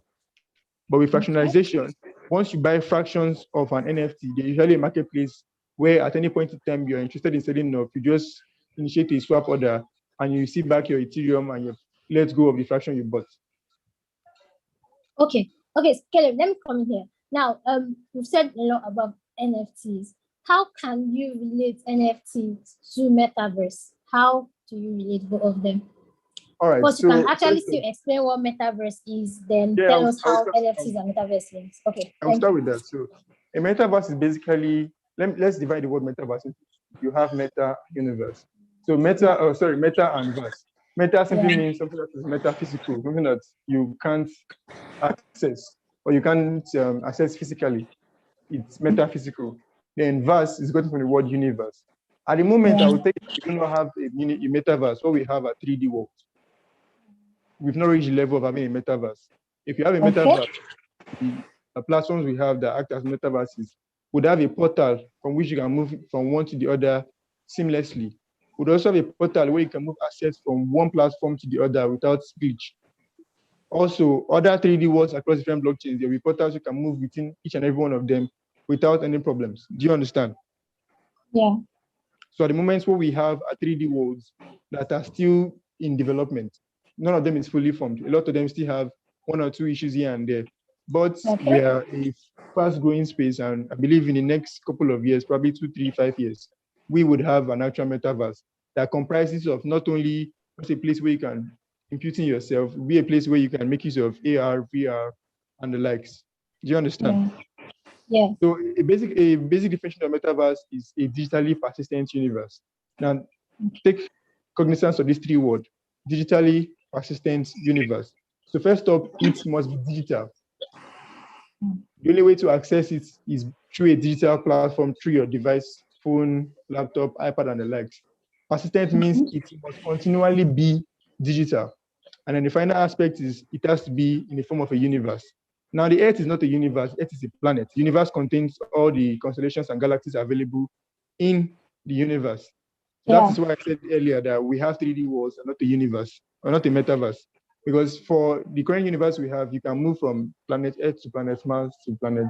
But with fractionalization, once you buy fractions of an NFT, there's usually a marketplace where at any point in time you're interested in selling off, you just initiate a swap order and you receive back your Ethereum and you let go of the fraction you bought. Okay, so Caleb, let me come in here. Now, we've said a lot about NFTs. How can you relate NFTs to Metaverse? How do you relate both of them? All right. But you can actually still explain what Metaverse is, then tell us how NFTs and Metaverse links. Okay. I'll start with that. So a Metaverse is basically, let's divide the word Metaverse into. You have Meta, Universe. So Meta and Verse. Meta simply means something that is metaphysical, something that you can't access or you can't access physically. It's metaphysical. Then Verse is gotten from the word universe. At the moment, I would say we do not have a Metaverse. What we have are 3D worlds. We've not reached the level of having a Metaverse. If you have a Metaverse, the platforms we have that act as metaverses would have a portal from which you can move from one to the other seamlessly. Would also have a portal where you can move assets from one platform to the other without glitch. Also, other 3D worlds across different blockchains, there will be portals you can move within each and every one of them without any problems. Do you understand? Yeah. So at the moment, what we have are 3D worlds that are still in development. None of them is fully formed. A lot of them still have one or two issues here and there. But we are a fast-growing space, and I believe in the next couple of years, probably 2, 3, 5 years, we would have an actual metaverse that comprises of not only a place where you can impute in yourself, be a place where you can make use of AR, VR, and the likes. Do you understand? Yeah. So a basic definition of metaverse is a digitally persistent universe. Now, take cognizance of these 3 words: digitally persistent universe. So first up, it must be digital. The only way to access it is through a digital platform, through your device, phone, laptop, iPad, and the likes. Persistent means it must continually be digital. And then the final aspect is it has to be in the form of a universe. Now, the Earth is not a universe, Earth is a planet. The universe contains all the constellations and galaxies available in the universe. So that is why I said earlier that we have 3D worlds and not a universe, or not a metaverse. Because for the current universe we have, you can move from planet Earth to planet Mars to planet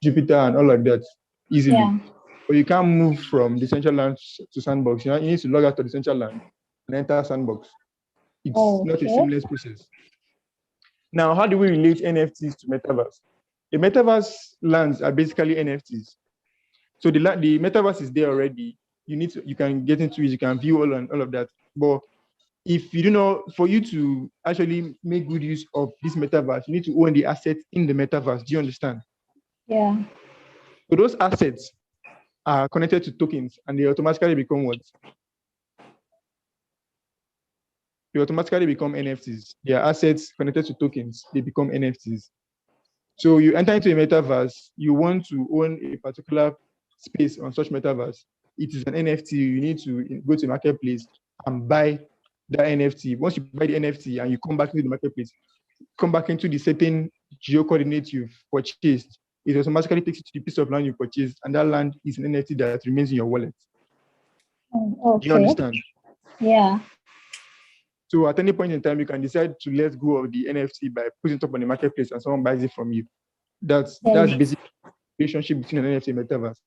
Jupiter and all like that easily. Yeah. But you can't move from Decentraland to Sandbox. You need to log out to Decentraland and enter Sandbox. It's not a seamless process. Now, how do we relate NFTs to Metaverse? The Metaverse lands are basically NFTs. So the Metaverse is there already. You can get into it, you can view all of that. But if you do not, for you to actually make good use of this metaverse, you need to own the assets in the metaverse. Do you understand? Yeah. So those assets are connected to tokens and they automatically become what? They automatically become NFTs. They are assets connected to tokens. They become NFTs. So you enter into a metaverse, you want to own a particular space on such metaverse. It is an NFT. You need to go to the marketplace and buy the NFT. Once you buy the NFT and you come back into the marketplace, come back into the certain geo coordinates you've purchased, it automatically takes you to the piece of land you purchased, and that land is an NFT that remains in your wallet. Okay. Do you understand? Yeah. So at any point in time, you can decide to let go of the NFT by putting it up on the marketplace and someone buys it from you. That's basic relationship between an NFT and metaverse.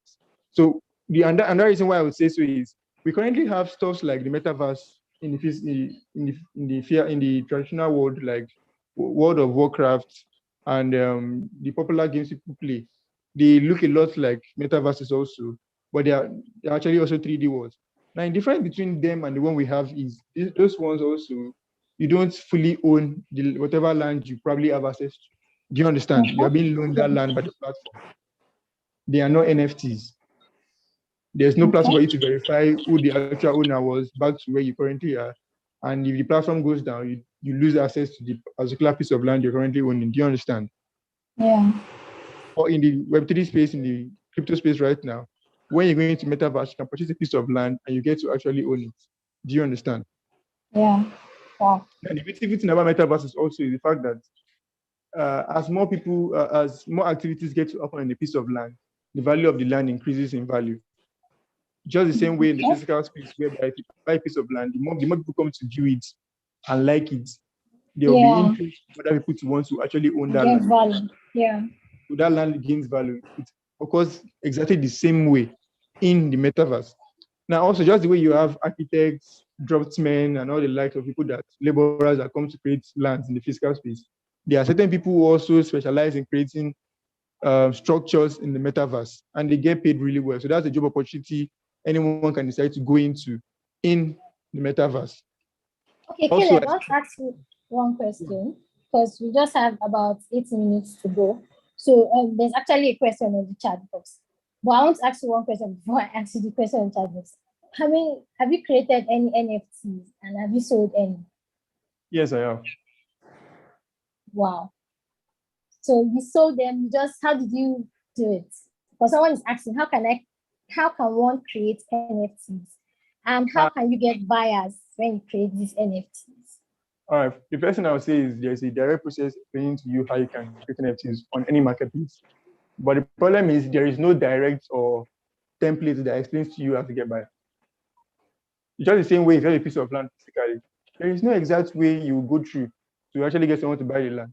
So the another reason why I would say so is we currently have stuff like the metaverse in the traditional world, like World of Warcraft and the popular games people play. They look a lot like metaverses also, but they're actually also 3D worlds. Now, the difference between them and the one we have is those ones also, you don't fully own whatever land you probably have access to. Do you understand? You are being loaned that land by the platform. They are not NFTs. There's no platform for Okay. you to verify who the actual owner was back to where you currently are. And if the platform goes down, you lose access to the particular piece of land you're currently owning. Do you understand? Yeah. Or in the Web3 space, in the crypto space right now, when you're going to Metaverse, you can purchase a piece of land and you get to actually own it. Do you understand? Yeah. Wow. And the beautiful thing about Metaverse is also the fact that as more people, as more activities get to happen on a piece of land, the value of the land increases in value. Just the same way in the Okay. physical space, whereby if you buy a piece of land, the more people come to view it and like it, there will be Yeah. interest for other people to want to actually own that Get land. value. Yeah. So that land gains value. It occurs exactly the same way in the metaverse. Now, also just the way you have architects, draftsmen, and all the likes of people that laborers that come to create lands in the physical space. There are certain people who also specialize in creating structures in the metaverse, and they get paid really well. So that's a job opportunity anyone can decide to go into in the metaverse. Okay, Also, Caleb, I want to ask you one question because we just have about 8 minutes to go. So there's actually a question on the chat box. But I want to ask you one question before I ask you the question on the chat box. Have you created any NFTs and have you sold any? yes, I have. Wow. So you sold them, how did you do it? Because someone is asking, how can one create NFTs? And how can you get buyers when you create these NFTs? All right. The first thing I would say is there's a direct process explaining to you how you can create NFTs on any marketplace. But the problem is there is no direct or template that explains to you how to get buyer. It's just the same way if you have a piece of land physically. There is no exact way you go through to actually get someone to buy the land.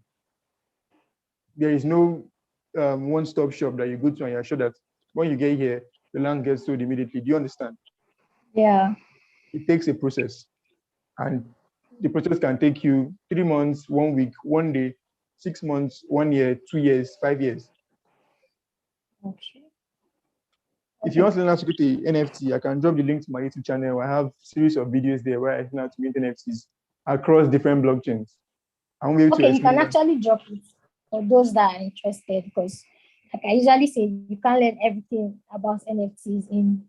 There is no one-stop shop that you go to and you're sure that when you get here, the land gets sold immediately. Do you understand? Yeah. It takes a process. And the process can take you 3 months, 1 week, 1 day, 6 months, 1 year, 2 years, 5 years. Okay. If you want to learn how to create an NFT, I can drop the link to my YouTube channel. I have a series of videos there where I learn how to make NFTs across different blockchains. I'm able to Okay, you can explain them. actually drop it for those that are interested because, like I usually say, you can't learn everything about NFTs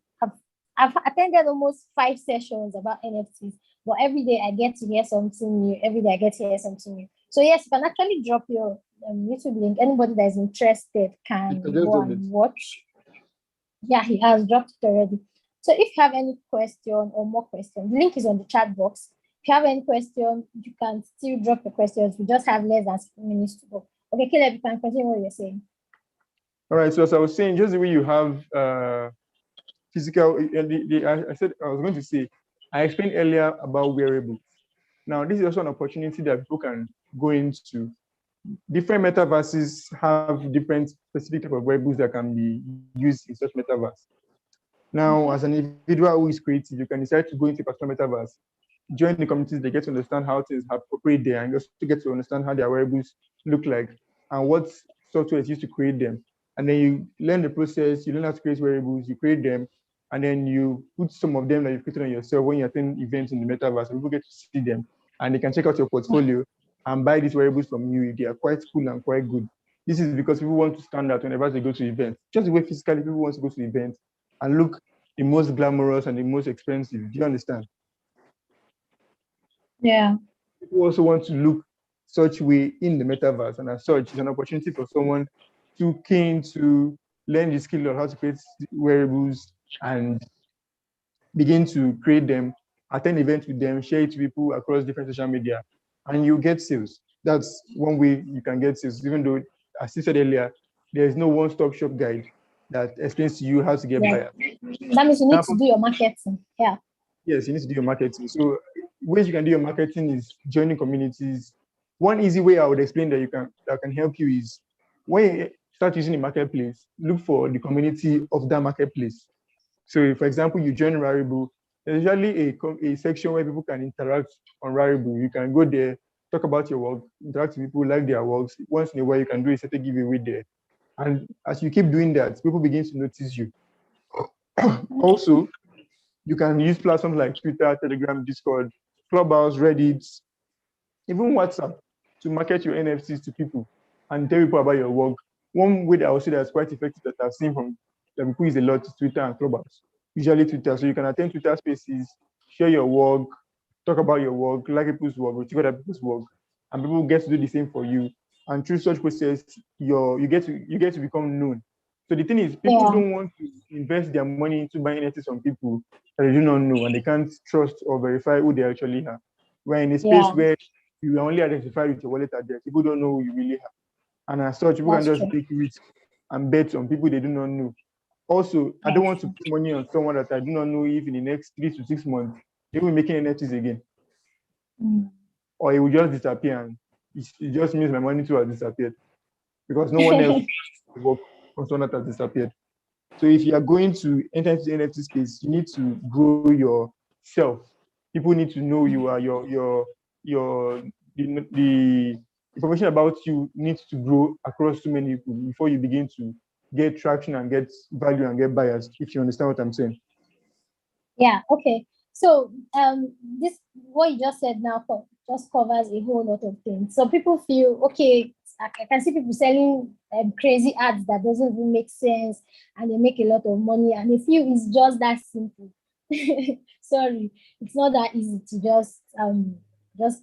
I've attended almost 5 sessions about NFTs, but every day I get to hear something new. Every day I get to hear something new. So yes, you can actually drop your YouTube link. Anybody that is interested can go and watch. Yeah, he has dropped it already. So if you have any question or more questions, the link is on the chat box. If you have any question, you can still drop the questions. We just have less than 6 minutes to go. Okay, Caleb, you can continue what you're saying. All right. So as I was saying, just the way you have physical, I said I was going to say, I explained earlier about wearables. Now, this is also an opportunity that people can go into. Different metaverses have different specific type of wearables that can be used in such metaverse. Now, as an individual who is creative, you can decide to go into a particular metaverse, join the communities, they get to understand how things operate there, and you also get to understand how their wearables look like and what software is used to create them. And then you learn the process, you learn how to create wearables, you create them, and then you put some of them that you've created on yourself when you attend events in the metaverse, and people get to see them, and they can check out your portfolio and buy these wearables from you. They are quite cool and quite good. This is because people want to stand out whenever they go to events. Just the way physically people want to go to events and look the most glamorous and the most expensive. Do you understand? Yeah. People also want to look such way in the metaverse, and as such, it's an opportunity for someone to keen to learn the skill of how to create wearables and begin to create them, attend events with them, share it to people across different social media, and you get sales. That's one way you can get sales, even though, as I said earlier, there is no one-stop shop guide that explains to you how to get buyers. That means you need to do your marketing. Yeah. Yes, you need to do your marketing. So ways you can do your marketing is joining communities. One easy way I would explain that can help you is when you start using the marketplace, look for the community of that marketplace. So for example, you join Rarible, there's usually a section where people can interact on Rarible. You can go there, talk about your work, interact with people, like their works. Once in a while, you can do a certain giveaway there. And as you keep doing that, people begin to notice you. Also, you can use platforms like Twitter, Telegram, Discord, Clubhouse, Reddit, even WhatsApp to market your NFTs to people and tell people about your work. One way that I would say that's quite effective that I've seen from the people is a lot is Twitter and Clubhouse. usually Twitter. So you can attend Twitter spaces, share your work, talk about your work, like people's work, or other people's work, and people get to do the same for you. And through such process, you get to become known. So the thing is, people Yeah. don't want to invest their money into buying NFTs from people that they do not know and they can't trust or verify who they actually are. We're in a space Yeah. where you are only identified with your wallet address. People don't know who you really are. And as such, people can That's just true. take risks and bet on people they do not know. Also, I don't want to put money on someone that I do not know if in the next 3 to 6 months they will be making NFTs again, or it will just disappear, and it just means my money too has disappeared because no one else will work on someone that has disappeared. So if you are going to enter into the NFT space, you need to grow yourself. People need to know you are your the information about you needs to grow across too many people before you begin to get traction and get value and get buyers, if you understand what I'm saying. Yeah, okay. So this what you just said now just covers a whole lot of things. So people feel, okay, I can see people selling crazy ads that doesn't even make sense and they make a lot of money and they feel it's just that simple. Sorry, it's not that easy to just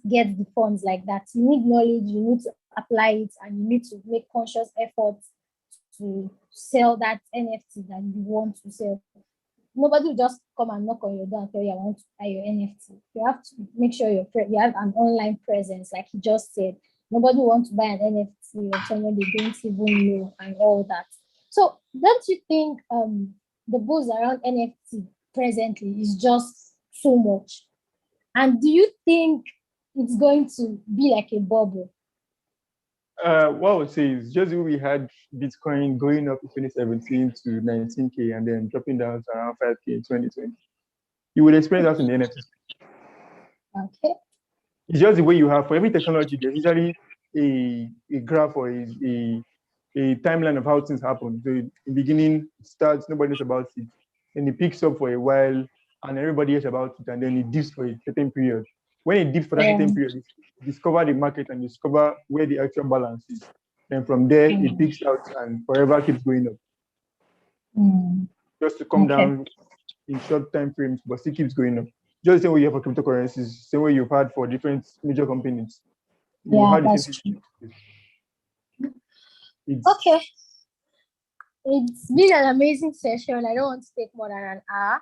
get the funds like that. You need knowledge, you need to apply it, and you need to make conscious efforts to sell that NFT that you want to sell. Nobody will just come and knock on your door and tell you, I want to buy your NFT. You have to make sure you have an online presence, like he just said. Nobody wants to buy an NFT of someone they don't even know and all that. So don't you think the buzz around NFT presently is just so much? And do you think it's going to be like a bubble? What I would say is just we had Bitcoin going up in 2017 to 19K and then dropping down to around 5K in 2020. You would experience that in the NFT. Okay. It's just the way you have for every technology, there's usually a graph or a timeline of how things happen. So in the beginning, it starts, nobody knows about it. Then it picks up for a while and everybody hears about it, and then it dips for a certain period. When it dips for that certain period, you discover the market and discover where the actual balance is. Then from there, it peaks out and forever keeps going up. Just to come down in short time frames, but still keeps going up. Just the same way you have for cryptocurrencies, same way you've had for different major companies. You had the same thing. Okay. It's been an amazing session. I don't want to take more than an hour.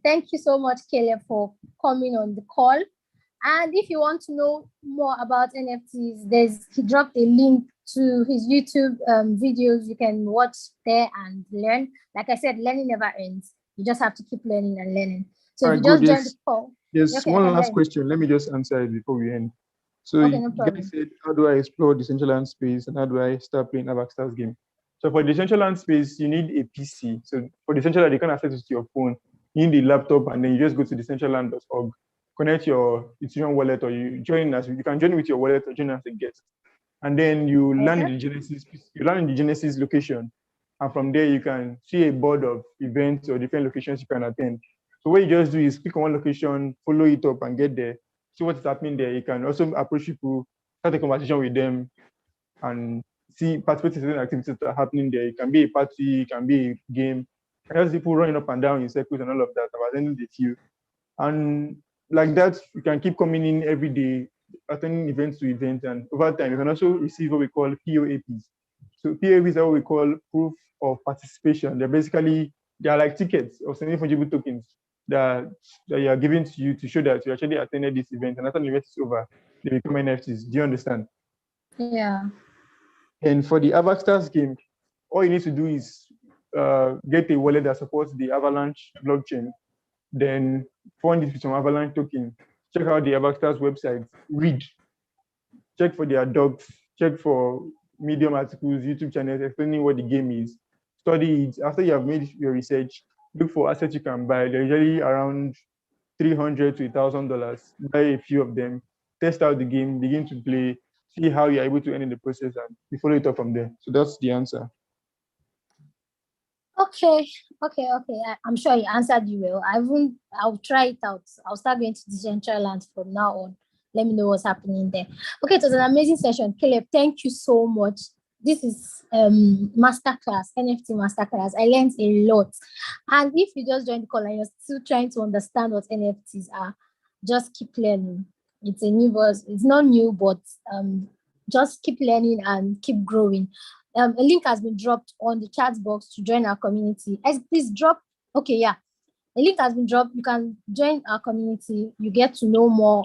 Thank you so much, Caleb, for coming on the call. And if you want to know more about NFTs, he dropped a link to his YouTube videos. You can watch there and learn. Like I said, learning never ends. You just have to keep learning and learning. So if you just join the call. There's one last question. Let me just answer it before we end. So you guys said, how do I explore the Decentraland space and how do I start playing a Backstage game? So for the Decentraland space, you need a PC. So for the Decentraland, you can access it to your phone. You need the laptop, and then you just go to decentraland.org, connect your Ethereum wallet, or you can join with your wallet or join as a guest. And then you land in the Genesis location. And from there, you can see a board of events or different locations you can attend. So what you just do is click on one location, follow it up, and get there. See what's happening there. You can also approach people, start a conversation with them, and participate in certain activities that are happening there. It can be a party, it can be a game. And just people running up and down in circles and all of that. I've attended a few. And like that, you can keep coming in every day, attending events to events, and over time, you can also receive what we call POAPs. So POAPs are what we call proof of participation. They are like tickets or semi-fungible tokens that you are given to you to show that you actually attended this event, and after the event is over, they become NFTs. Do you understand? Yeah. And for the Backstage game, all you need to do is get a wallet that supports the Avalanche blockchain, then fund it with some Avalanche token. Check out the Backstage website, read, check for their docs, check for Medium articles, YouTube channels explaining what the game is, study it. After you have made your research, look for assets you can buy. They're usually around $300 to $1,000. Buy a few of them, test out the game, begin to play, see how you're able to end in the process, and you follow it up from there. So that's the answer. Okay. I'm sure you answered you well. I'll try it out. I'll start going to Decentraland from now on. Let me know what's happening there. Okay, it was an amazing session. Caleb, thank you so much. this is masterclass, NFT masterclass. I learned a lot. And if you just joined the call and you're still trying to understand what NFTs are, just keep learning. It's a new verse. It's not new, but just keep learning and keep growing. A link has been dropped on the chat box to join our community. Please drop. Okay, yeah. A link has been dropped. You can join our community. You get to know more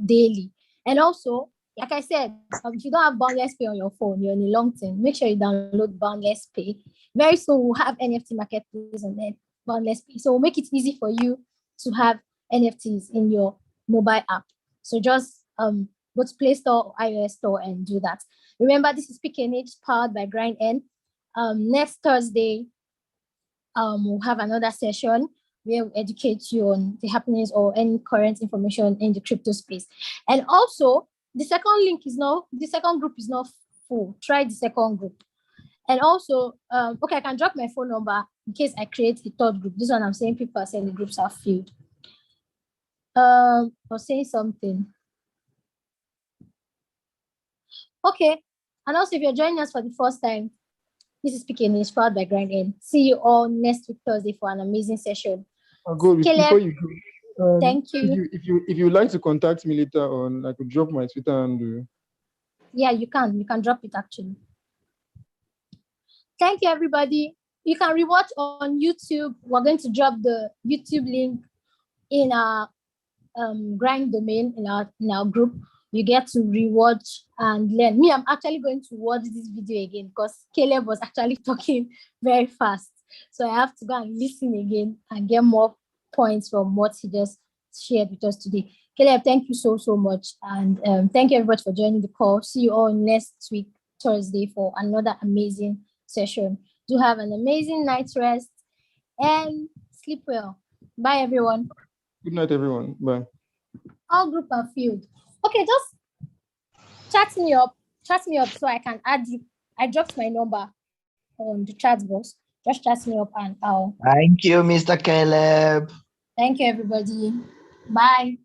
daily. And also, like I said, if you don't have Boundless Pay on your phone, you're in a long term, make sure you download Boundless Pay. Very soon, we'll have NFT marketplace on Boundless Pay. So we'll make it easy for you to have NFTs in your mobile app. So just go to Play Store or iOS Store and do that. Remember, this is PKNH powered by GrindEarn. Next Thursday, we'll have another session where we educate you on the happenings or any current information in the crypto space. And also, the second group is not full. Try the second group. And also, okay, I can drop my phone number in case I create a third group. This one I'm saying people are saying the groups are filled. I was saying something. Okay, and also if you're joining us for the first time, this is PKNH powered by GrindEarn. See you all next week Thursday for an amazing session. Good. Before you go, thank you. If you like to contact me later on, I could drop my Twitter and. Yeah, you can drop it actually. Thank you, everybody. You can rewatch on YouTube. We're going to drop the YouTube link in our Grind domain in our group. You get to rewatch and learn. Me, I'm actually going to watch this video again because Caleb was actually talking very fast. So I have to go and listen again and get more points from what he just shared with us today. Caleb, thank you so much. And thank you everybody for joining the call. See you all next week, Thursday, for another amazing session. Do have an amazing night's rest and sleep well. Bye, everyone. Good night, everyone. Bye. All group are filled. Okay, just chat me up so I can add you. I dropped my number on the chat box. Just chat me up and I'll. Thank you, Mr. Caleb. Thank you, everybody. Bye.